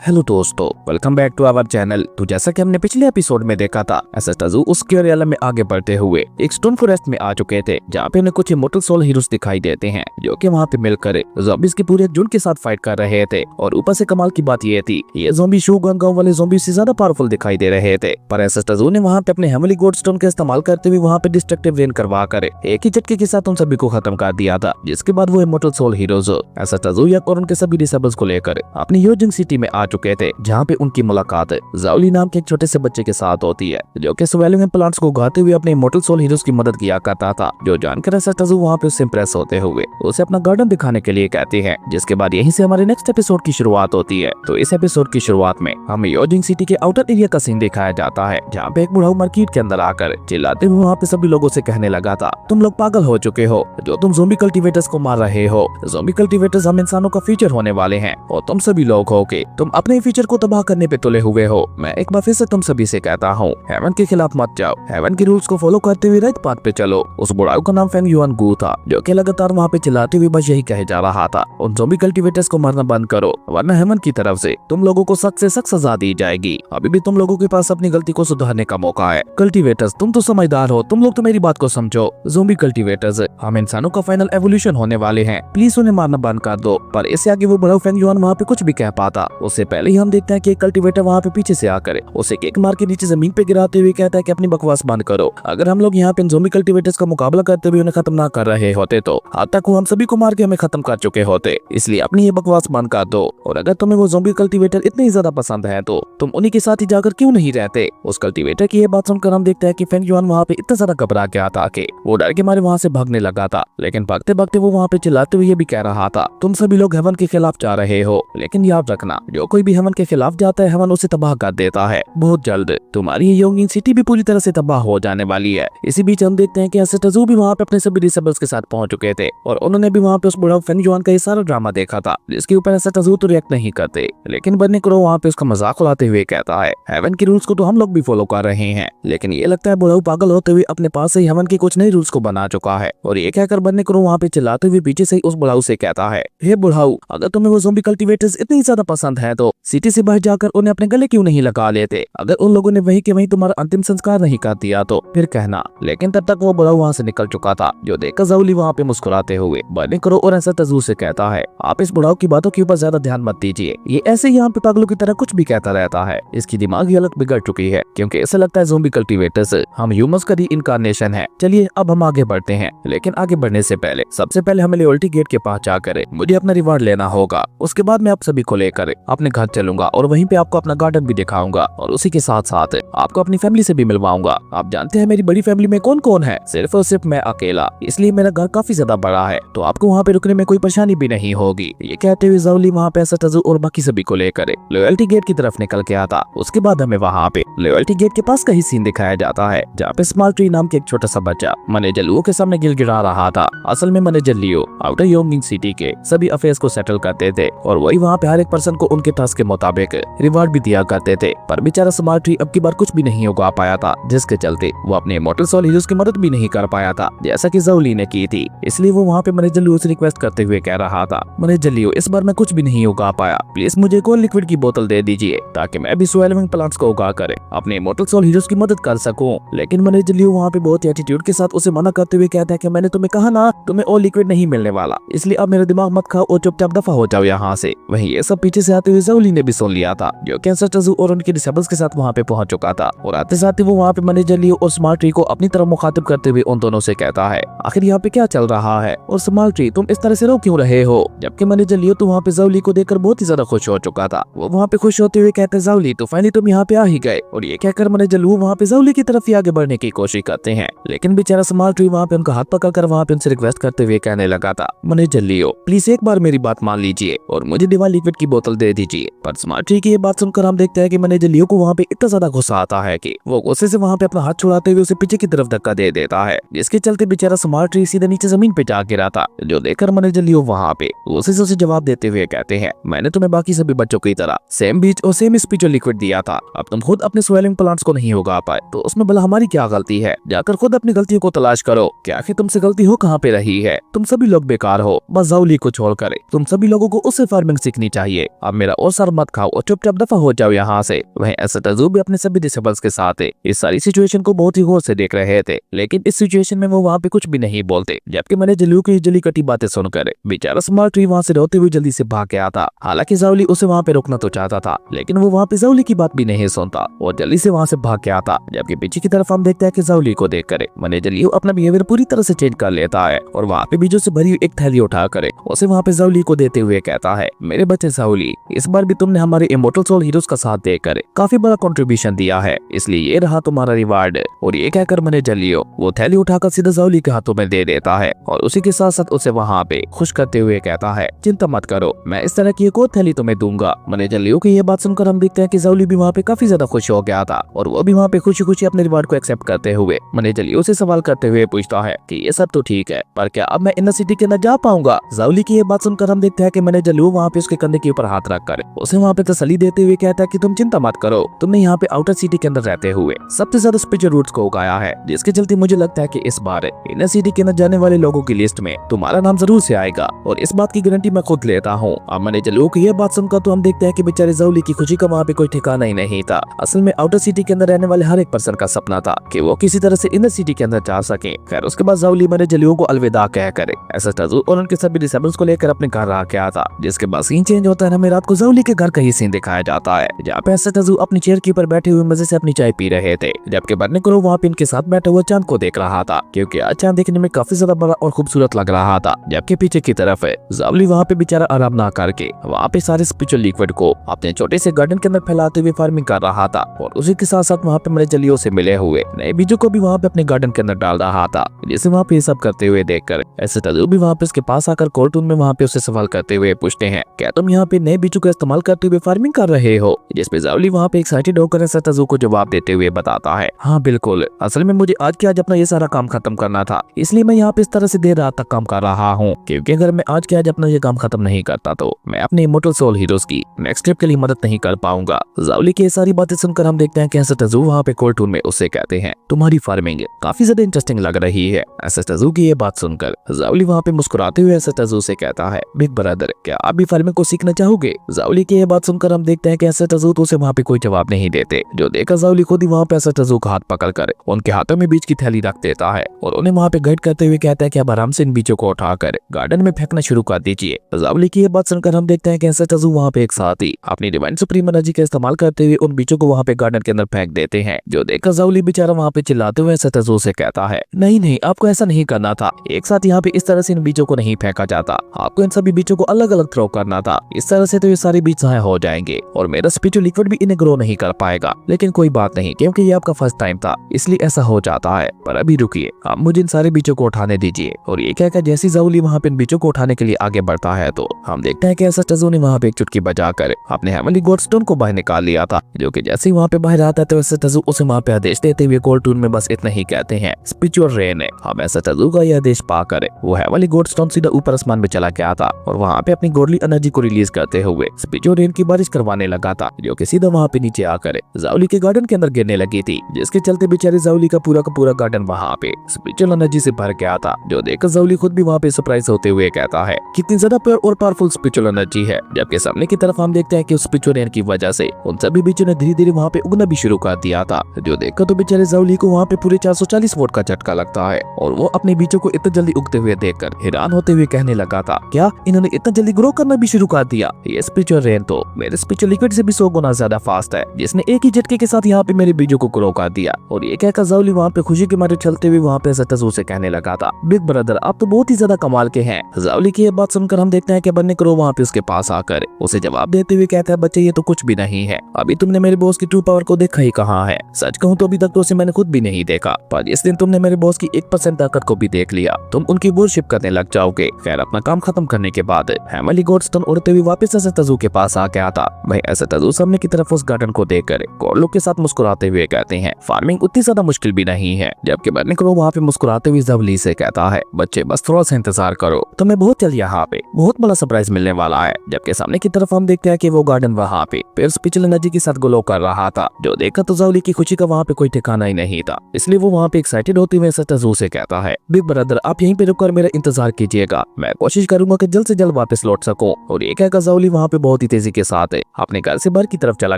Hello दोस्तों, welcome back to our channel. तो जैसा कि हमने पिछले एपिसोड में देखा था, एसेटाजू उस केरियाला में आगे बढ़ते हुए एक स्टोन फॉरेस्ट में आ चुके थे, जहाँ पे उन्हें कुछ इमॉर्टल सोल हीरोज दिखाई देते हैं, जो कि वहाँ पे मिलकर ज़ॉम्बीज के पूरे झुंड के साथ फाइट कर रहे थे। और ऊपर से कमाल की बात ये थी, ये ज़ॉम्बी शोगन गांव वाले ज़ॉम्बी से ज्यादा पावरफुल दिखाई दे रहे थे। पर एसेटाजू ने वहाँ पे अपने हेवनली गोड स्टोन का इस्तेमाल करते हुए वहाँ पे डिस्ट्रक्टिव रेन करवा कर एक ही झटके के साथ उन सभी को खत्म कर दिया था, जिसके बाद वो इमॉर्टल सोल हीरोज एसेटाजू और उनके सभी डिसेबल्स को लेकर अपनी योजिंग सिटी में आ चुके थे, जहाँ पे उनकी मुलाकात ज़ाओली नाम के एक छोटे से बच्चे के साथ होती है, जो कि स्वेलिंग प्लांट्स को उगाते हुए अपने इमॉर्टल सोल हीरोज की मदद किया करता था। जो जानकर एसेटाजू वहाँ पे उससे इंप्रेस होते हुए उसे अपना गार्डन दिखाने के लिए कहते हैं, जिसके बाद यहीं से हमारे नेक्स्ट एपिसोड की शुरुआत होती है। तो इस एपिसोड की शुरुआत में हमें योजिंग सिटी के आउटर एरिया का सीन दिखाया जाता है, जहाँ पे एक बुढ़ाऊ मार्केट के अंदर आकर चिल्लाते हुए वहाँ पे सभी लोगों से कहने लगा था, तुम लोग पागल हो चुके हो, जो तुम ज़ॉम्बी कल्टीवेटर्स को मार रहे हो। ज़ॉम्बी कल्टीवेटर्स हम इंसानों का फ्यूचर होने वाले हैं, और तुम सभी लोग हो के तुम अपने फ्यूचर को तबाह करने पे तुले हुए हो। मैं एक बार फिर से तुम सभी से कहता हूँ, हेवन के खिलाफ मत जाओ, हेवन के रूल्स को फॉलो करते हुए राइट पाथ पे चलो। उस बुढ़ाऊ का नाम फेंग युआन गू था, जो कि लगातार वहाँ पे चिल्लाते हुए बस यही कहे जा रहा था, उन ज़ॉम्बी कल्टीवेटर्स को मारना बंद करो, वरना हेवन की तरफ से तुम लोगों को सख्त से सख्त सजा दी जाएगी। अभी भी तुम लोगों के पास अपनी गलती को सुधारने का मौका है। कल्टीवेटर्स, तुम तो समझदार हो, तुम लोग तो मेरी बात को समझो। ज़ॉम्बी कल्टीवेटर्स, हम इंसानों का फाइनल एवोल्यूशन होने वाले हैं, प्लीज उन्हें मारना बंद कर दो। पर इससे आगे वो बुढ़ाऊ फेंग युआन वहाँ पे कुछ भी कह पाता, उससे पहले ही हम देखते हैं कि कल्टीवेटर वहाँ पे पीछे से आकर उसे किक मार के नीचे जमीन पे गिराते हुए कहता है कि अपनी बकवास बंद करो। अगर हम लोग यहाँ पे ज़ॉम्बी कल्टीवेटर्स का मुकाबला करते हुए उन्हें खत्म ना कर रहे होते तो आज तक वो हम सभी को मार के हमें खत्म कर चुके होते, इसलिए अपनी ये बकवास बंद कर दो। और अगर तुम्हें वो ज़ॉम्बी कल्टीवेटर इतने ही ज्यादा पसंद है तो तुम उन्हीं के साथ ही जाकर क्यों नहीं रहते। उस कल्टीवेटर की ये बात सुनकर हम देखते हैं कि फेंग युआन वहाँ पे इतना ज्यादा घबरा गया था कि वो डर के मारे वहाँ से भागने लगा था। लेकिन भागते भागते वो वहाँ पे चिल्लाते हुए ये भी कह रहा था, तुम सभी लोग हेवन के खिलाफ जा रहे हो, लेकिन याद रखना, जो कोई भी हेवन के खिलाफ जाता है हेवन उसे तबाह कर देता है। बहुत जल्द तुम्हारी ये योगिंग सिटी भी पूरी तरह से तबाह हो जाने वाली है। इसी बीच हम देखते हैं कि एसेटाजू भी वहाँ पे अपने सभी डिसेबल्स के साथ पहुंच चुके थे, और उन्होंने भी वहाँ पे उस बुढ़ाऊ फेंग युआन का ये सारा ड्रामा देखा था, जिसके ऊपर एसेटाजू तो रिएक्ट नहीं करते। लेकिन बन्नी क्रो वहाँ पे उसका मजाक उड़ाते हुए कहता है, हेवन के रूल्स को तो हम लोग भी फॉलो कर रहे हैं, लेकिन ये लगता है बुढ़ाऊ पागल होते हुए अपने पास से ही हेवन के कुछ नए रूल्स को बना चुका है। और ये कहकर बन्नी क्रो वहाँ पे चिल्लाते हुए पीछे से उस बुढ़ाऊ से कहता है, हे बुढ़ाऊ, अगर तुम्हें वो ज़ॉम्बी कल्टीवेटर्स इतनी ज्यादा पसंद है तो सिटी से बाहर जाकर उन्हें अपने गले क्यों नहीं लगा लेते। अगर उन लोगों ने वहीं के वहीं तुम्हारा अंतिम संस्कार नहीं कर दिया तो फिर कहना। लेकिन तब तक वो बुढ़ाऊ वहाँ से निकल चुका था, जो देखकर ज़ाओली वहाँ पे मुस्कुराते हुए बन्नी क्रो और एसेटाजू से कहता है, आप इस बुढ़ाऊ की बातों के ऊपर ज्यादा ध्यान मत दीजिए, ये ऐसे यहाँ पे पागलों की तरह कुछ भी कहता रहता है, इसकी दिमागी हालत बिगड़ चुकी है, क्योंकि ऐसा लगता है ज़ॉम्बी कल्टीवेटर्स हम ह्यूमंस का रीइंकार्नेशन है। चलिए अब हम आगे बढ़ते हैं, लेकिन आगे बढ़ने से पहले सबसे पहले हमें लॉयल्टी गेट के पास जाकर मुझे अपना रिवार्ड लेना होगा। उसके बाद मैं आप सभी को लेकर अपने घर चलूंगा और वहीं पे आपको अपना गार्डन भी दिखाऊंगा, और उसी के साथ साथ आपको अपनी फैमिली से भी मिलवाऊंगा। आप जानते हैं मेरी बड़ी फैमिली में कौन कौन है, सिर्फ और सिर्फ मैं अकेला, इसलिए मेरा घर काफी ज्यादा बड़ा है, तो आपको वहाँ पे रुकने में कोई परेशानी भी नहीं होगी। ये कहते हुए ज़ाओली वहाँ पे एसेटाजू और बाकी सभी को लेकर लॉयल्टी गेट की तरफ निकल के आता। उसके बाद हमें वहाँ पे लॉयल्टी गेट के पास का ही सीन दिखाया जाता है, जहाँ पे स्मॉल ट्री नाम के एक छोटा सा बच्चा मैनेजर लियो के सामने गिड़गिड़ा रहा था। असल में मैनेजर लियो आउटर योगिंग सिटी के सभी अफेयर्स को सेटल करते थे, और वही वहाँ पे हर एक पर्सन को उनके टास्क के मुताबिक रिवार्ड भी दिया करते थे। पर बेचारा स्मॉल ट्री अब की बार कुछ भी नहीं उगा पाया था, जिसके चलते वो अपने इमॉर्टल सोल हीरोज की मदद भी नहीं कर पाया था, जैसा कि ज़ाओली ने की थी। इसलिए वो वहाँ पे मैनेजर लियो से रिक्वेस्ट करते हुए कह रहा था, मैनेजर लियो, इस बार मैं कुछ भी नहीं उगा पाया, प्लीज मुझे एक और लिक्विड की बोतल दे दीजिए, ताकि मैं भी स्वेलिंग प्लांट्स को उगा कर अपने इमॉर्टल सोल हीरोज की मदद कर सकूं। लेकिन मैनेजर लियो वहाँ पे बहुत एटीट्यूड के साथ उसे मना करते हुए कहता है कि मैंने तुम्हें कहा ना, तुम्हें और लिक्विड नहीं मिलने वाला, इसलिए अब मेरा दिमाग मत खाओ और चुपचाप दफा हो जाओ यहाँ से। वहीं ये सब पीछे से आते हुए ज़ाओली ने भी सुन लिया था, जो कि एसेटाजू और उनके डिसेबल्स के साथ वहाँ पे पहुंच चुका था, और आते साथ ही वो वहाँ पे मैनेजर लियो और स्मॉल ट्री को अपनी तरफ मुखातिब करते हुए उन दोनों से कहता है, आखिर यहाँ पे क्या चल रहा है, और स्मॉल ट्री तुम इस तरह से रो क्यों रहे हो। जबकि मैनेजर लियो तो वहाँ पे ज़ाओली को देखकर बहुत ही ज्यादा खुश हो चुका था। वो वहाँ पे खुश होते हुए कहते, ज़ाओली तो फाइनली तुम यहाँ पे आ ही गए। और ये कहकर मैनेजर लियो वहाँ पे ज़ाओली की तरफ ही आगे बढ़ने की कोशिश करते हैं, लेकिन बेचारा स्मॉल ट्री वहाँ पे उनका हाथ पकड़कर वहाँ पे उनसे रिक्वेस्ट करते हुए कहने लगा था, मैनेजर लियो प्लीज एक बार मेरी बात मान लीजिए और मुझे डिवाइन लिक्विड की बोतल दे दीजिए। पर स्मॉल ट्री की ये बात सुनकर हम देखते हैं कि मैनेजर लियो को वहाँ पे इतना ज्यादा गुस्सा आता है कि वो गुस्से से वहाँ पे अपना हाथ छुड़ाते हुए उसे पीछे की तरफ धक्का दे देता है, जिसके चलते बेचारा स्मॉल ट्री सीधे नीचे जमीन पे जा गिरा था। जो देखकर मैनेजर लियो वहाँ पे गुस्से से उसे जवाब देते हुए कहते हैं, मैंने तुम्हें बाकी सभी बच्चों की तरह सेम बीज और सेम स्पिरिचुअल लिक्विड दिया था, अब तुम खुद अपने स्वेलिंग प्लांट्स को नहीं उगा पाए तो उसमें भला हमारी क्या गलती है। जाकर खुद अपनी गलतियों को तलाश करो कि आखिर तुमसे गलती हो कहाँ पे रही है। तुम सभी लोग बेकार हो, बस ज़ाओली को छोड़कर तुम सभी लोगों को उससे फार्मिंग सीखनी चाहिए। अब मेरा और बहुत सारा मत खाओ और चुपचाप दफा हो जाओ यहाँ से। वहीं एसटाजू भी अपने सभी डिसेबल्स के साथ इस सारी सिचुएशन को बहुत ही गौर से देख रहे थे, लेकिन इस सिचुएशन में वो वहाँ पे कुछ भी नहीं बोलते। जबकि मैनेजर लियू की जली कटी बातें सुनकर बेचारा स्मार्ट ट्री वहाँ से रोते हुए जल्दी से भाग गया था। हालांकि जाओली उसे वहाँ पे रोकना तो चाहता था, लेकिन वो वहाँ पे जाओली की बात भी नहीं सुनता और जल्दी से वहाँ से भाग गया था। जबकि पीछे की तरफ हम देखते हैं कि जाओली को देखकर मैनेजर लियू अपना बिहेवियर पूरी तरह से चेंज कर लेता है और वहाँ पे बीजों से भरी एक थैली उठाकर उसे वहाँ पे जाओली को देते हुए कहता है, मेरे बच्चे जाओली, इस बार भी तुमने हमारे इमोर्टल सोल हीरोज का साथ देकर काफी बड़ा कंट्रीब्यूशन दिया है, इसलिए ये रहा तुम्हारा रिवार्ड। और ये कहकर मैनेजर लियो वो थैली उठाकर सीधा जाओली के हाथों में दे देता है और उसी के साथ साथ उसे वहाँ पे खुश करते हुए कहता है, चिंता मत करो, मैं इस तरह की एक और थैली तुम्हें दूंगा। मैनेजर लियो की ये बात सुनकर हम देखते हैं कि जाओली भी वहाँ पे काफी ज्यादा खुश हो गया था और वो भी वहाँ पे खुशी खुशी अपने रिवार्ड को एक्सेप्ट करते हुए मैनेजर लियो से सवाल करते हुए पूछता है कि ये सब तो ठीक है, पर क्या अब मैं इनर सिटी के अंदर जा पाऊंगा? जाओली की ये बात सुनकर हम देखते हैं कि मैनेजर लियो वहाँ पे उसके कंधे के ऊपर हाथ रखकर उसे वहाँ पे तसल्ली देते हुए कहता है कि तुम चिंता मत करो, तुमने यहाँ पे आउटर सिटी के अंदर रहते हुए सबसे ज्यादा स्पिरिचुअल रूट्स को उगाया है, जिसके चलते मुझे लगता है कि इस बार इनर सिटी के अंदर जाने वाले लोगों की लिस्ट में तुम्हारा नाम जरूर से आएगा और इस बात की गारंटी मैं खुद लेता हूँ। अब मैनेजर लियो की ये बात सुनकर तो हम देखते हैं कि बेचारे जाओली की खुशी का वहाँ पे कोई ठिकाना ही नहीं था। असल में आउटर सिटी के अंदर रहने वाले हर एक पर्सन का सपना था कि वो किसी तरह से इनर सिटी के अंदर जा सके। खैर उसके बाद जाओली मैनेजर लियो को अलविदा कहकर एसटाजू और उनके सभी डिसेबल्स को लेकर अपने घर आ गया था। जिसके बाद सीन चेंज होता है, हमें रात को जाओली के घर का ही सीन दिखाया जाता है, जहाँ पे एसटाजू अपनी चेयर के ऊपर बैठे हुए मजे से अपनी चाय पी रहे थे, जबकि बर्निकुरो वहाँ पे इनके साथ बैठा हुआ चांद को देख रहा था, क्योंकि आज चांद देखने में काफी ज्यादा बड़ा और खूबसूरत लग रहा था। जबकि पीछे की तरफ जाओली वहाँ पे बेचारा आराम ना करके वहाँ पे सारे स्पिरिचुअल लिक्विड को अपने छोटे से गार्डन के अंदर फैलाते हुए फार्मिंग कर रहा था और उसी के साथ साथ वहाँ पे मैनेजर लियो से मिले हुए नए बीजों को भी वहाँ पे अपने गार्डन के अंदर डाल रहा था। जिसे वहाँ पे सब करते हुए देखकर एसटाजू भी वहाँ पे उसके पास आकर कोर्टून में वहाँ पे उससे सवाल करते हुए पूछते हैं, क्या तुम यहाँ पे नए बीजों का इस्तेमाल करते हुए फार्मिंग कर रहे हो? जिसपे जाओली वहाँ पे एक्साइटेड होकर एसटाजू को जवाब देते हुए बताता है, हाँ बिल्कुल, असल में मुझे आज के आज अपना ये सारा काम खत्म करना था, इसलिए मैं यहाँ पे इस तरह से देर रात तक काम कर रहा हूँ, क्योंकि अगर मैं आज के आज अपना ये काम खत्म नहीं करता तो मैं अपने इमोर्टल सोल हीरोज की नेक्स्ट ट्रिप के लिए मदद नहीं कर पाऊंगा। जाओली की ये सारी बातें सुनकर हम देखते हैं कि एसटाजू वहाँ पे कोर्टून में उससे कहते हैं, तुम्हारी फार्मिंग काफी ज्यादा इंटरेस्टिंग लग रही है। एसटाजू की ये बात सुनकर जाओली वहाँ पे मुस्कुराते हुए एसटाजू से कहता है, बिग ब्रदर, क्या आप भी फार्मिंग को सीखना चाहोगे? जाओली की ये बात सुनकर हम देखते हैं कि एसटाजू तो उसे वहाँ पे कोई जवाब नहीं देते, जो देखकर जाओली खुद ही वहाँ पे एसटाजू का हाथ पकड़कर उनके हाथों में बीज की थैली रख देता है और उन्हें वहाँ पे गाइड करते हुए कहता है कि अब आराम से इन बीजों को उठाकर गार्डन में फेंकना शुरू कर दीजिए। जाओली की ये बात सुनकर हम देखते हैं कि एसटाजू वहाँ पे एक साथ ही अपनी डिवाइन सुप्रीम एनर्जी का इस्तेमाल करते हुए उन बीजों को वहाँ पे गार्डन के अंदर फेंक देते हैं, जो देखकर जाओली बेचारा वहाँ पे चिल्लाते हुए एसटाजू से कहता है, नहीं नहीं, आपको ऐसा नहीं करना था, एक साथ यहाँ पे इस तरह से इन बीजों को नहीं फेंका जाता, आपको इन सभी बीजों को अलग अलग थ्रो करना था, इस तरह से तो ये सारे बीज ज़ाया हो जाएंगे और मेरा स्पिरिचुअल लिक्विड भी इन्हें ग्रो नहीं कर पाएगा। लेकिन कोई बात नहीं, क्योंकि ये आपका फर्स्ट टाइम था इसलिए ऐसा हो जाता है, पर अभी रुकिए, आप मुझे इन सारे बीजों को उठाने दीजिए। और ये कहकर जैसी जाओली वहाँ पे इन बीजों को उठाने के लिए आगे बढ़ता है तो हम देखते हैं कि एसटाजू ने वहाँ पे एक चुटकी बजाकर अपने हेवनली गोल्डस्टोन को बाहर निकाल लिया था, जो कि जैसे ही वहाँ पे बाहर आता है तो एसटाजू उसे वहाँ पे आदेश देते हुए कोर्टून में बस इतना ही कहते हैं, स्पिरिचुअल रेन है। हम एसटाजू का यह आदेश पाकर वो हेवनली गोल्डस्टोन सीधा ऊपर आसमान में चला गया था और वहाँ पे अपनी गॉडली एनर्जी को रिलीज करते हुए स्पिरिचुअल रेन की बारिश करवाने लगा था, जो कि सीधा वहाँ पे नीचे आकर जाओली के गार्डन के अंदर गिरने लगी थी, जिसके चलते बेचारे जाओली का पूरा गार्डन वहाँ पे स्पिरिचुअल एनर्जी से भर गया था, जो देखकर जाओली खुद भी वहाँ पे सरप्राइज होते हुए कहता है, कितनी ज्यादा प्योर और पावरफुल स्पिरिचुअल एनर्जी है। जबकि सामने की तरफ हम देखते हैं कि उस स्पिरिचुअल रेन की वजह से उन सभी बीजों ने धीरे धीरे वहाँ पे उगना भी शुरू कर दिया था, जो देखकर तो बेचारे जाओली को वहाँ पे पूरे 440 वोट का झटका लगता है और वो अपने बीजों को इतना जल्दी उगते हुए देखकर हैरान होते हुए कहने लगा था, क्या इन्होंने इतना जल्दी ग्रो करना भी शुरू कर दिया? ये स्पिरिचुअल रेन तो मेरे स्पिरिचुअल लिक्विड से भी 100 गुना ज्यादा फास्ट है, जिसने एक ही झटके के साथ यहाँ पे मेरे बीजों को ग्रो कर दिया। और ये कहकर जाओली वहाँ पे खुशी के मारे चलते हुए वहाँ पे एसटाजू से कहने लगा था, बिग ब्रदर, आप तो बहुत ही ज्यादा कमाल के हैं। जाओली की ये बात सुनकर हम देखते हैं कि बर्निकुरो वहाँ पे उसके पास आकर उसे जवाब देते हुए कहता है, बच्चे ये तो कुछ भी नहीं है, अभी तुमने मेरे बॉस की ट्रू पावर को देखा ही कहाँ है। सच कहूँ तो अभी तक तो उसे मैंने खुद भी नहीं देखा, पर इस दिन तुमने मेरे बॉस की 1% ताकत को भी देख लिया, तुम उनकी वर्शिप करने लग जाओगे। खैर अपना काम खत्म करने के बाद हेवनली गोल्डस्टोन उड़ते हुए वापस एसटाजू के पास आ गया था। वहीं एसटाजू सामने की तरफ उस गार्डन को देखकर कोर्लो के साथ मुस्कुराते हुए कहते हैं, फार्मिंग उतनी ज्यादा मुश्किल भी नहीं है। जबकि बर्निकुरो वहाँ पे मुस्कुराते हुए जाओली से कहता है, बच्चे बस थोड़ा सा इंतजार करो, तुम्हें बहुत जल्द यहाँ पे बहुत बड़ा सरप्राइज मिलने वाला है। जबकि सामने की तरफ हम देखते हैं कि वो गार्डन वहाँ पे फिर स्पिरिचुअल एनर्जी के साथ ग्लो कर रहा था, जो देखकर तो जाओली की खुशी का वहाँ पे कोई ठिकाना ही नहीं था, इसलिए वो वहाँ पे एक्साइटेड होते हुए एसटाजू से कहता है, बिग ब्रदर, आप यहीं पे रुककर मेरा इंतजार कीजिएगा, मैं कोशिश करूंगा कि जल्द से जल्द वापस लौट सकूं। और ये कहकर जाओली वहाँ पे बहुत बहुत ही तेजी के साथ अपने घर से बाहर की तरफ चला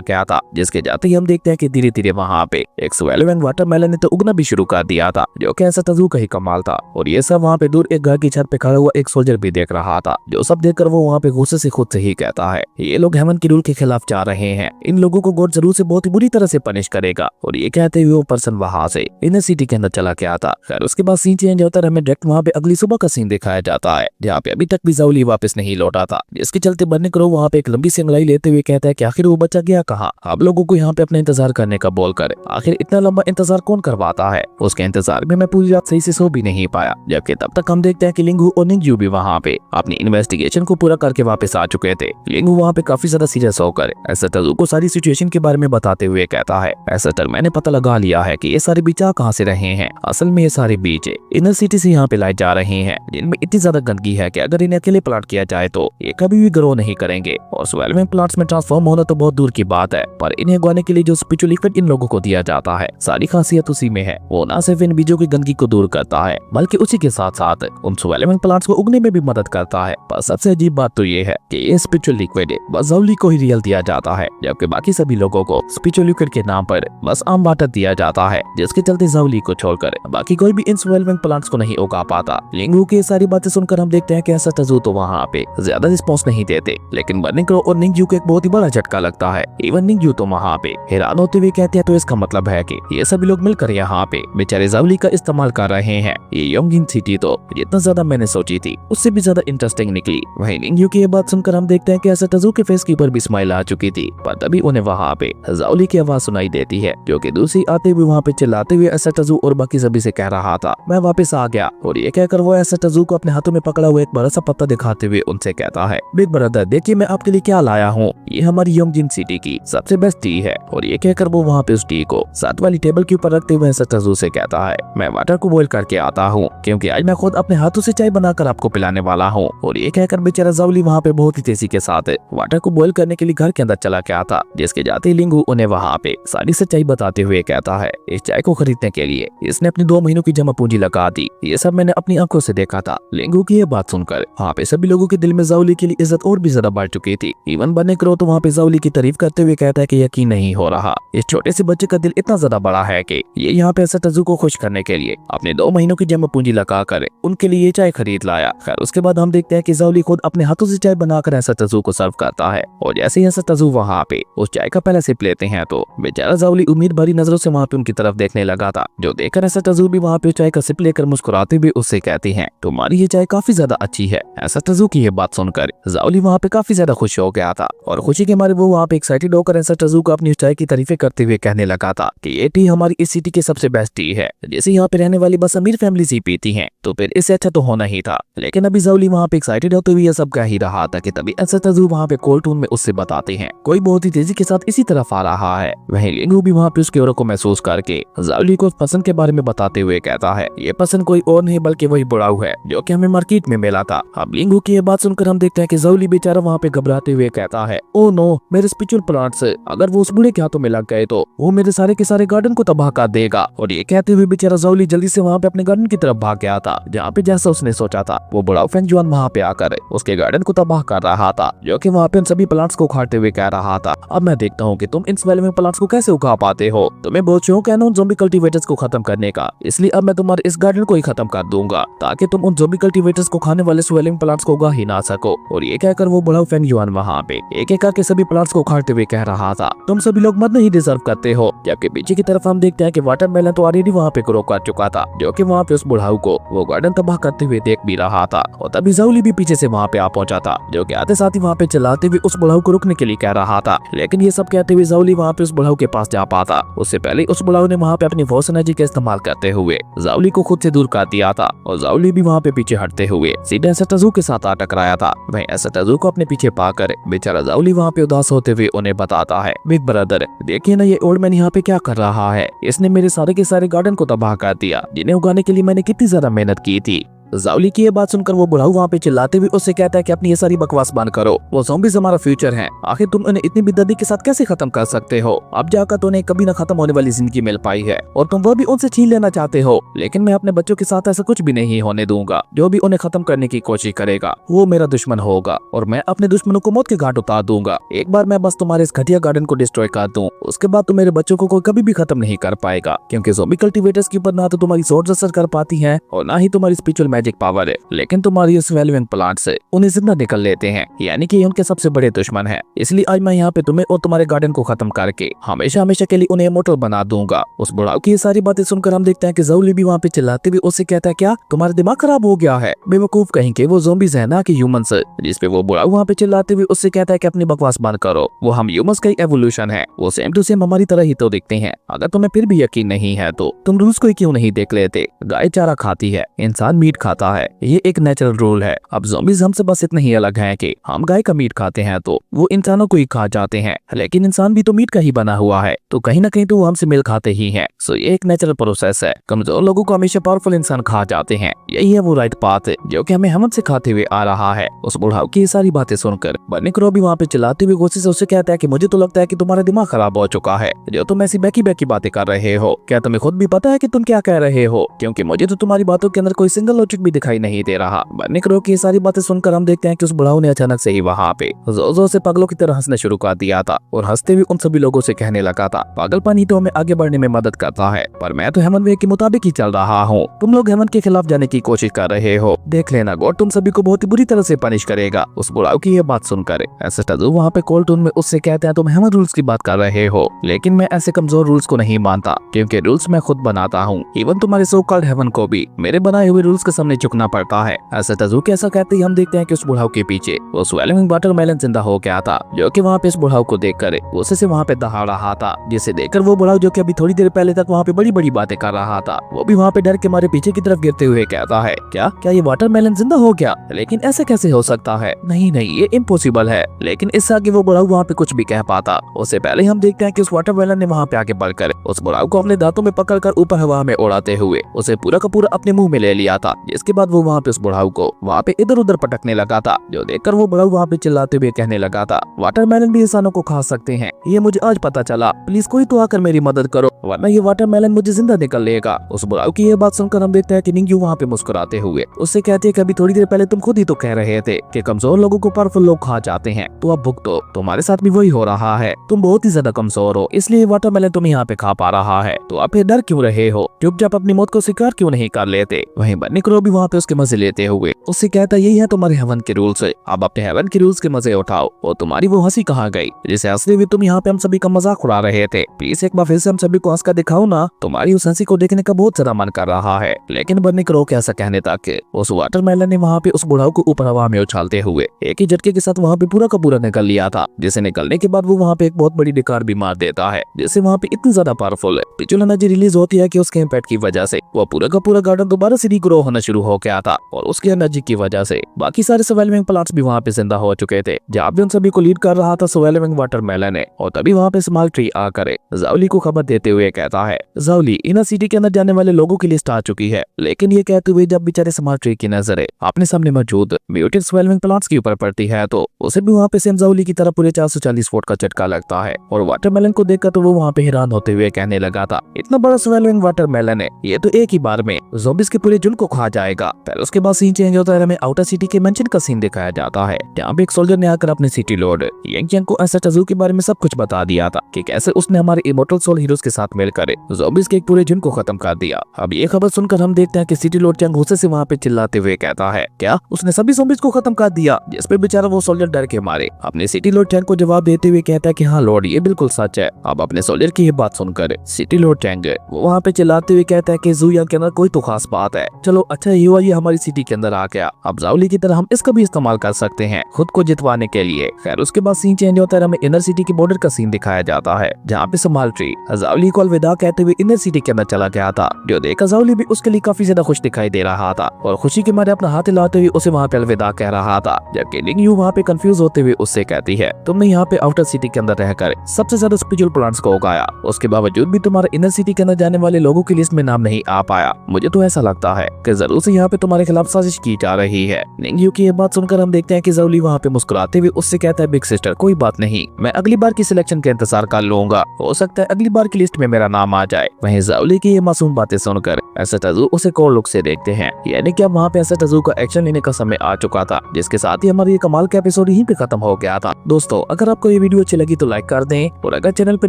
गया था, जिसके जाते ही हम देखते हैं कि धीरे धीरे वहाँ पे एक स्वेलिंग वाटरमेलन ने तो उगना भी शुरू कर दिया था, जो कि ऐसा तजू का ही कमाल था। और ये सब वहाँ पे दूर एक घर की छत पे खड़ा हुआ एक सोल्जर भी देख रहा था, जो सब देखकर वो वहाँ पे गुस्से से खुद से ही कहता है, ये लोग हेमन के रूल के खिलाफ जा रहे हैं, इन लोगों को गॉड जरूर से बहुत ही बुरी तरह से पनिश करेगा। और ये कहते हुए वो पर्सन वहाँ से इनर सिटी के अंदर चला गया था। खैर उसके बाद सीन चेंज होता है, हमें डायरेक्ट वहाँ पे अगली सुबह का सीन दिखाया जाता है, जहाँ पे अभी तक भी ज़ाओली वापस नहीं लौटा था, जिसके चलते बनने करो वहाँ पे एक लंबी सी अंगड़ाई लेते हुए कहता है कि आखिर वो बच्चा गया कहाँ, आप लोगों को यहाँ पे अपना इंतजार करने का बोलकर आखिर इतना लंबा इंतजार कौन करवाता है। उसके इंतजार में मैं पूरी रात सही से सो भी नहीं पाया, जबकि तब तक हम देखते हैं कि लिंगू और निंगजू भी वहाँ पे अपनी इन्वेस्टिगेशन को पूरा करके वापस आ चुके थे। लिंगू वहाँ पे काफी ज्यादा सीरियस होकर एसेटर को सारी सिचुएशन के बारे में बताते हुए कहता है, एसेटर मैंने पता लगा लिया है कि ये सारे बीच आ कहाँ से रहे हैं। असल में ये सारे बीच इनर सिटी से यहाँ पे लाए जा रहे हैं, जिनमें इतनी ज्यादा गंदगी है कि अगर इन्हें अकेले प्लांट किया जाए तो ये कभी भी ग्रो नहीं करेंगे। और स्वेलिंग प्लांट्स में ट्रांसफॉर्म होना तो बहुत दूर की बात है, पर इन्हें उगाने के लिए जो स्पिरिचुअल लिक्विड इन लोगों को दिया जाता है, सारी खासियत उसी में है। वो न सिर्फ इन बीजों की गंदगी को दूर करता है, बल्कि उसी के साथ साथ उन स्वेलिंग प्लांट्स को उगने में भी मदद करता है। पर सबसे अजीब बात तो ये है कि ये स्पिरिचुअल लिक्विड बस ज़ाओली को ही रियल दिया जाता है, जबकि बाकी सभी लोगों को स्पिरिचुअल लिक्विड के नाम पर बस आम वाटर दिया जाता है, जिसके चलते ज़ाओली को छोड़कर बाकी कोई भी इन स्वेलिंग प्लांट्स को नहीं उगा पाता। लिंगू की सारी बातें सुनकर हम देखते हैं कि ऐसा तजू तो वहाँ पे ज्यादा रिस्पॉन्स नहीं देते, लेकिन बर्निंग और निंगजू को एक बहुत ही बड़ा झटका लगता है। इवन निंगजू तो वहाँ पे हैरान होते हुए कहते हैं, तो इसका मतलब है कि ये सभी लोग मिलकर यहाँ पे बेचारे ज़ाओली का इस्तेमाल कर रहे हैं। ये योंगिन सिटी तो जितना ज्यादा मैंने सोची थी उससे भी ज्यादा इंटरेस्टिंग निकली। वहीं निंगजू की ये बात सुनकर हम देखते हैं कि ऐसा तजू के फेस के ऊपर भी स्माइल आ चुकी थी, पर तभी उन्हें वहाँ पे ज़ाओली की आवाज सुनाई देती है, जो कि दूसरी आते हुए वहाँ पे चिल्लाते हुए ऐसा तजू और बाकी सभी से कह रहा था, मैं वापस आ गया। और ये कहकर वो ऐसा तजू को अपने हाथों में पकड़ा हुआ एक बड़ा सा पत्ता दिखाते हुए उनसे कहता है, बिग ब्रदर देखिए मैं आपके लिए क्या लाया हूँ, ये हमारी योंगिन सिटी की सबसे बेस्ट टी है। और ये कहकर वो वहाँ पे उस टी को साथ वाली टेबल के ऊपर रखते हुए ऐसा तजू से कहता है, मैं वाटर को बॉईल करके आता हूँ, क्योंकि आज मैं खुद अपने हाथों से चाय बनाकर आपको पिलाने वाला हूँ। और ये कहकर बेचारा ज़ाओली वहाँ पे बहुत ही तेजी के साथ वाटर को बॉईल करने के लिए घर के अंदर चला गया था, जिसके जाते ही लिंगू उन्हें वहाँ पे सारी सच्चाई बताते हुए कहता है, इस चाय को खरीदने के लिए इसने अपनी 2 महीनों की जमा पूंजी लगा दी, ये सब मैंने अपनी आंखों से देखा था। लिंगू की ये बात सुनकर वहाँ पे सभी लोगों के दिल में ज़ाओली के लिए इज्जत और भी ज्यादा बढ़ चुकी थी। इवन बने करो तो वहाँ पे ज़ाओली की तारीफ करते हुए कहता है कि यकीन नहीं हो रहा, इस छोटे से बच्चे का दिल इतना ज्यादा बड़ा है कि ये यहाँ पे ऐसा तजू को खुश करने के लिए अपने 2 महीनों की जमा पूंजी लगाकर उनके लिए ये चाय खरीद लाया। खैर उसके बाद हम देखते हैं कि ज़ाओली खुद अपने हाथों से चाय बनाकर ऐसा तजू को सर्व करता है, और जैसे ही ऐसा तजू वहाँ पे उस चाय का पहला सिप लेते हैं तो बेचारा ज़ाओली उम्मीद भरी नजरों से वहाँ पे उनकी तरफ देखने लगा था, जो देखकर ऐसा तजू भी वहाँ पे चाय का सिप लेकर मुस्कुराते हुए उससे कहती हैं, तुम्हारी ये चाय काफी ज्यादा अच्छी है। ऐसा तजू की ये बात सुनकर ज़ाओली वहाँ पे काफी ज्यादा खुश हो गया था, और खुशी के मारे वो वहाँ पे एक्साइटेड होकर ऐसा तजू को अपनी चाय की तारीफें करते हुए कहने लगा था कि ये टी हमारी इस सिटी की सबसे बेस्ट टी है, जैसे यहाँ पे रहने वाली बस अमीर फैमिली ही पीती हैं, तो फिर इससे अच्छा तो होना ही था। लेकिन अभी ज़ाओली वहाँ पे एक्साइटेड होते हुए ये सब कह ही रहा था कि तभी ऐसा तजू वहाँ पे कोल्ड टून में उससे बताते हैं, कोई बहुत ही तेजी के साथ इसी तरफ आ रहा है। वहीं लिंगू भी वहाँ पे उसके औरों को महसूस करके ज़ाओली को उस पसंद के बारे में बताते हुए कहता है, ये पसंद कोई और नहीं बल्कि वही बुढ़ाऊ है जो कि हमें मार्केट में मिला था। अब लिंगू की ये बात सुनकर हम देखते हैं कि ज़ाओली बेचारा वहाँ पे घबराते हुए कहता है, ओ नो मेरे स्पिरिचुअल प्लांट्स, अगर वो उस बूढ़े के हाथों में लग गए तो वो मेरे सारे के सारे गार्डन को तबाह कर देगा। और ये कहते हुए बेचारा ज़ाओली जल्दी से वहाँ पे अपने गार्डन की तरफ भाग गया था, जहाँ पे जैसा उसने सोचा था वो बुढ़ाऊ फेंगजुआन वहाँ पे आकर उसके गार्डन को तबाह कर रहा था, जो कि वहाँ पे उन सभी प्लांट्स को उखाड़ते हुए कह रहा था, अब मैं देखता हूँ कि तुम इन स्वेलिंग प्लांट्स को कैसे उगा पाते हो, तुम्हें बहुत शौक है ना उन ज़ॉम्बी कल्टीवेटर्स को खत्म करने का, इसलिए अब मैं तुम्हारे इस गार्डन को ही खत्म कर दूंगा ताकि तुम उन ज़ॉम्बी कल्टीवेटर्स को खाने वाले स्वेलिंग प्लांट्स को उगा ही ना सको। और ये कहकर वो बुढ़ाऊ फेंगजुआन वहाँ पे एक एक करके सभी प्लांट्स को उखाड़ते हुए कह रहा था, तुम सभी लोग मत नहीं डिजर्व करते हो। जबकि पीछे की तरफ हम देखते हैं कि वाटरमेलन तो ऑलरेडी वहाँ पे ग्रो कर चुका था, जो कि वहाँ पे उस बुढ़ाऊ को वो गार्डन तबाह करते हुए देख भी रहा था। और तभी ज़ाओली भी पीछे से वहाँ पे आ पहुंचा था, जो कि आते साथ ही वहाँ पे चलाते हुए उस बुढ़ाऊ को रुकने के लिए कह रहा था। लेकिन ये सब कहते हुए ज़ाओली वहाँ पे उस बुढ़ाऊ के पास जा पाता, उससे पहले उस बुढ़ाऊ ने वहाँ पे अपनी फोर्स एनर्जी का इस्तेमाल करते हुए ज़ाओली को खुद से दूर कर दिया था, और ज़ाओली भी वहाँ पे पीछे हटते हुए सीधे ऐसा तजू के साथ आ टकराया था। वहीं ऐसा तजू को अपने पीछे पाकर बेचारा ज़ाओली वहाँ पे उदास होते हुए उन्हें बताता है, बिग ब्रदर देखिए ना ये ओल्ड मैन यहाँ पे क्या कर रहा है, इसने मेरे सारे के सारे गार्डन को तबाह कर दिया जिन्हें उगाने के लिए मैंने कितनी ज्यादा मेहनत की थी। जाओली की ये बात सुनकर वो बुढ़ाऊ वहाँ पे चिल्लाते हुए उससे कहता है कि अपनी ये सारी बकवास बंद करो, वो ज़ॉम्बीज़ हमारा फ्यूचर है, आखिर तुम उन्हें इतनी बेदर्दी के साथ कैसे खत्म कर सकते हो? अब जाकर तो उन्हें कभी न खत्म होने वाली जिंदगी मिल पाई है और तुम वो भी उनसे छीन लेना चाहते हो, लेकिन मैं अपने बच्चों के साथ ऐसा कुछ भी नहीं होने दूंगा। जो भी उन्हें खत्म करने की कोशिश करेगा वो मेरा दुश्मन होगा और मैं अपने दुश्मनों को मौत के घाट उतार दूंगा। एक बार मैं बस तुम्हारे इस घटिया गार्डन को डिस्ट्रॉय कर दूं, उसके बाद तुम मेरे बच्चों को कोई कभी भी खत्म नहीं कर पाएगा, क्योंकि ज़ॉम्बी कल्टीवेटर्स के ऊपर ना तो तुम्हारी सोर्स असर कर पाती है और ना ही तुम्हारी स्पिरिचुअल मैजिक पावर है, लेकिन तुम्हारी स्वेलविंग प्लांट से उन्हें जिंदा निकल लेते हैं, यानी कि उनके सबसे बड़े दुश्मन है। इसलिए आज मैं यहाँ पे तुम्हें और तुम्हारे गार्डन को खत्म करके हमेशा हमेशा के लिए उन्हें इमोर्टल बना दूंगा। उस बुढ़ाऊ की ये सारी बातें सुनकर हम देखते हैं कि ज़ाओली भी वहाँ पे चिल्लाते हुए उससे कहता है, क्या तुम्हारा दिमाग खराब हो गया है? बेवकूफ कहेंगे, वो ज़ॉम्बीज़ है ना कि ह्यूमंस। जिस पे वो बुढ़ाऊ वहाँ पे चिल्लाते हुए उससे कहता है कि अपनी बकवास बंद करो, वो हम ह्यूमंस का ही एवोल्यूशन है, वो सेम टू सेम हमारी तरह ही तो दिखते हैं। अगर तुम्हें फिर भी यकीन नहीं है तो तुम रूल्स को ही क्यों नहीं देख लेते? गाय चारा खाती है, इंसान मीट खाता है, ये एक नेचुरल रूल है। अब ज़ॉम्बीज़ हमसे बस इतना ही अलग है कि हम गाय का मीट खाते हैं तो वो इंसानों को ही खा जाते हैं, लेकिन इंसान भी तो मीट का ही बना हुआ है, तो कहीं ना कहीं तो वो हमसे मिल खाते ही हैं। सो ये एक नेचुरल प्रोसेस है। कमजोर लोगों को हमेशा पावरफुल इंसान खा जाते हैं, यही है वो राइट पाथ जो कि हमें हमद से खाते हुए आ रहा है। उस बुढ़ाऊ की ये सारी बातें सुनकर बर्नी क्रॉ भी वहाँ पे चिल्लाते हुए गुस्से से उससे कहता है कि मुझे तो लगता है कि तुम्हारा दिमाग खराब हो चुका है, जो तुम ऐसी बैकी बैकी बातें कर रहे हो। क्या तुम्हें खुद भी पता है कि तुम क्या कह रहे हो? क्योंकि मुझे तो तुम्हारी बातों के अंदर कोई सिंगल लॉजिक भी दिखाई नहीं दे रहा। बर्नी क्रॉ की ये सारी बातें सुनकर हम देखते हैं कि उस बुढ़ाऊ ने अचानक से ही वहाँ पे जोर से पागलों की तरह हंसना शुरू कर दिया था और हंसते हुए उन सभी लोगों से कहने लगा था, पागलपन ही तो हमें आगे बढ़ने में मदद करता है, पर मैं तो हेमन वे के मुताबिक ही चल रहा हूँ। तुम लोग हेमन के खिलाफ जाने की कोशिश कर रहे हो, देख लेना गॉड तुम सभी को बहुत ही बुरी तरह से पनिश करेगा। उस बुढ़ाऊ की ये बात सुनकर ऐसे टजू वहाँ पे कोल्ड टोन में उससे कहते हैं, तुम हेमन रूल्स की बात कर रहे हो, लेकिन मैं ऐसे कमजोर रूल्स को नहीं मानता, क्योंकि रूल्स मैं खुद बनाता हूँ। इवन तुम्हारे सो कॉल्ड हेवन को भी मेरे बनाए हुए रूल्स के सामने झुकना पड़ता है। ऐसे टजू के ऐसा कहते ही हम देखते हैं कि उस बुढ़ाऊ के पीछे वो स्वेलिंग वाटरमेलन जिंदा हो गया था, जो कि वहाँ पे इस बुढ़ाऊ को देखकर गुस्से से वहाँ पे दहा रहा था, जिसे देखकर वो बुढ़ाऊ जो कि अभी थोड़ी देर पहले तक वहाँ पे बड़ी बड़ी बातें कर रहा था, वो भी वहाँ पे डर के मारे पीछे की तरफ गिरते हुए कहता है, क्या क्या ये वाटरमेलन जिंदा हो गया? लेकिन ऐसे कैसे हो सकता है? नहीं नहीं, ये इम्पॉसिबल है। लेकिन इससे आगे वो बुढ़ाऊ वहाँ पे कुछ भी कह पाता उससे पहले हम देखते हैं कि उस वाटरमेलन ने वहाँ पे आगे बढ़कर उस बुढ़ाऊ को अपने दांतों में पकड़कर ऊपर हवा में उड़ाते हुए उसे पूरा का पूरा अपने मुंह में ले लिया था, जिसके बाद वो वहाँ पे उस बुढ़ाऊ को वहाँ पे इधर उधर पटकने लगा था, जो देखकर वो बुढ़ाऊ वहाँ पे चिल्लाते हुए कहने लगा था, वाटरमेलन भी इंसानों को खा सकते हैं, ये मुझे आज पता चला, प्लीज कोई तो आकर मेरी मदद करो वरना ये वाटरमेलन मुझे जिंदा निकल लेगा। उस बुढ़ाऊ की ये बात सुनकर हम देखते हैं कि निंग्यू वहाँ पे मुस्कुराते हुए उससे कहते हैं कि अभी थोड़ी देर पहले तुम खुद ही तो कह रहे थे कि कमजोर लोगों को पावरफुल लोग खा जाते हैं, तो अब भुगतो, तुम्हारे साथ भी वही हो रहा है। तुम बहुत ही ज्यादा कमजोर हो, इसलिए वाटरमेलन तुम यहाँ पे खा पा रहा है, तो आप डर क्यों रहे हो? चुपचाप अपनी मौत को स्वीकार क्यों नहीं कर लेते? वहीं बर्नी क्रॉ भी वहाँ पे उसके मजे लेते हुए उससे कहता, यही है तुम्हारे हेवन के रूल्स, अब अपने हेवन के रूल्स के मजे उठाओ। और तुम्हारी वो हंसी कहाँ गई जिसे हंसते हुए तुम यहाँ पे हम सभी का मजाक उड़ा रहे थे? प्लीज एक बार फिर से हम सभी को हंस कर दिखाओ ना, तुम्हारी उस हंसी को देखने का बहुत ज्यादा मन कर रहा है। लेकिन बर्नी क्रॉ के ऐसा कहने तक उस वाटरमेलन ने वहाँ पे उस बुढ़ाऊ को ऊपर हवा में उछालते हुए एक ही झटके के साथ वहाँ पे पूरा का पूरा निकल लिया था, जिसे निकलने के बाद वो वहाँ पे एक बहुत बड़ी डिकार भी मार देता है, जिससे वहाँ पे इतनी ज्यादा पावरफुल स्पिरिचुअल एनर्जी रिलीज होती है कि उसके इम्पैक्ट की वजह से वो पूरा का पूरा गार्डन दोबारा से रीग्रो होना शुरू हो गया था, और उसकी एनर्जी की वजह से बाकी सारे स्वेलिंग प्लांट्स भी वहाँ पे जिंदा हो चुके थे। जहाँ भी उन सभी को लीड कर रहा था स्वेलिंग वाटरमेलन है, और तभी वहाँ पे स्मॉल ट्री आकर ज़ाओली को खबर देते हुए कहता है, ज़ाओली इनर सिटी के अंदर जाने वाले लोगों की लिस्ट आ चुकी है। लेकिन ये कहते हुए जब बेचारे स्मॉल ट्री की नजर अपने सामने मौजूद म्यूटेड स्वेलिंग प्लांट्स के ऊपर पड़ती है, तो उसे भी वहाँ पे सेम ज़ाओली की तरह पूरे 440 वोट का झटका लगता है, और वाटरमेलन को देखकर तो वो वहाँ पे हैरान होते हुए कहने लगा था, इतना बड़ा स्वेलिंग वाटरमेलन है, ये तो एक ही बार में ज़ॉम्बीज़ के पूरे झुंड को खा जाएगा। फिर उसके बाद सीन चेंज होता है, हमें आउटर सिटी के मेंशन का सीन दिखाया जाता है, जहाँ पे एक सोल्जर ने आकर अपने सिटी लॉर्ड यांग को ऐसा टजू के बारे में सब कुछ बता दिया था कि कैसे उसने हमारे इमोर्टल सोल हीरोज के साथ मिलकर ज़ॉम्बीज़ के एक पूरे झुंड को खत्म कर दिया। अब ये खबर सुनकर हम देखते हैं कि सिटी लॉर्ड चैंग गुस्से से वहाँ पे चिल्लाते हुए कहता है, क्या उसने सभी ज़ॉम्बीज़ को खत्म कर दिया? जिस पे बेचारा वो सोल्जर डर के मारे अपने सिटी लॉर्ड चैंग को जवाब देते हुए कहता है कि हाँ लॉर्ड, ये बिल्कुल सच है। अब अपने सोल्जर की ये बात सुनकर सिटी लॉर्ड चैंग वो वहाँ पे चिल्लाते हुए कहता है कि ज़ूयांग के अंदर कोई तो खास बात है, चलो अच्छा ये हुआ ये हमारी सिटी के अंदर आ गया, अब ज़ाओली की तरह हम इसका भी इस्तेमाल कर सकते हैं खुद को जितवाने के लिए। खैर उसके बाद सीन चेंज होता है, हमें इनर सिटी की बॉर्डर का सीन दिखाया जाता है, जहाँ पे स्मॉल ट्री ज़ाओली को अलविदा कहते हुए इनर सिटी के अंदर चला गया था, जो देखकर ज़ाओली भी उसके लिए काफी ज्यादा खुश दिखाई दे रहा था, और खुशी के मारे अपना हाथ हिलाते हुए उसे वहाँ पे अलविदा कह रहा था। जबकि निंग्यू वहाँ पे कंफ्यूज होते हुए उससे कहती है, तुमने यहाँ पे आउटर सिटी के अंदर रहकर सबसे ज्यादा स्पिरिचुअल प्लांट्स को उगाया, उसके बावजूद भी तुम्हारा इनर सिटी के अंदर जाने वाले लोगों की लिस्ट में नाम नहीं आ पाया। मुझे तो ऐसा लगता है कि जरूर से यहाँ पे तुम्हारे खिलाफ साजिश की जा रही है। निंगयू की ये बात सुनकर हम देखते हैं कि ज़ोली वहाँ पे मुस्कुराते हुए उससे कहता है, बिग सिस्टर कोई बात नहीं, मैं अगली बार की सिलेक्शन के इंतजार कर लूंगा, हो सकता है अगली बार की लिस्ट में मेरा नाम आ जाए। वहीं ज़ोली की ये मासूम बातें सुनकर एसेटाज़ू उसे कोल्ड लुक से देखते हैं, यानी कि अब वहाँ पे एसेटाज़ू का एक्शन लेने का समय आ चुका था, जिसके साथ ही हमारा ये कमाल का एपिसोड यहीं पे खत्म हो गया था। दोस्तों अगर आपको ये वीडियो अच्छी लगी तो लाइक कर दें और अगर चैनल पे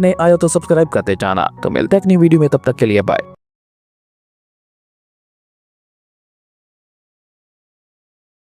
नए आए हो तो सब्सक्राइब करते जाना। तो मिलते हैं एक नई वीडियो में, तब तक के लिए बाय।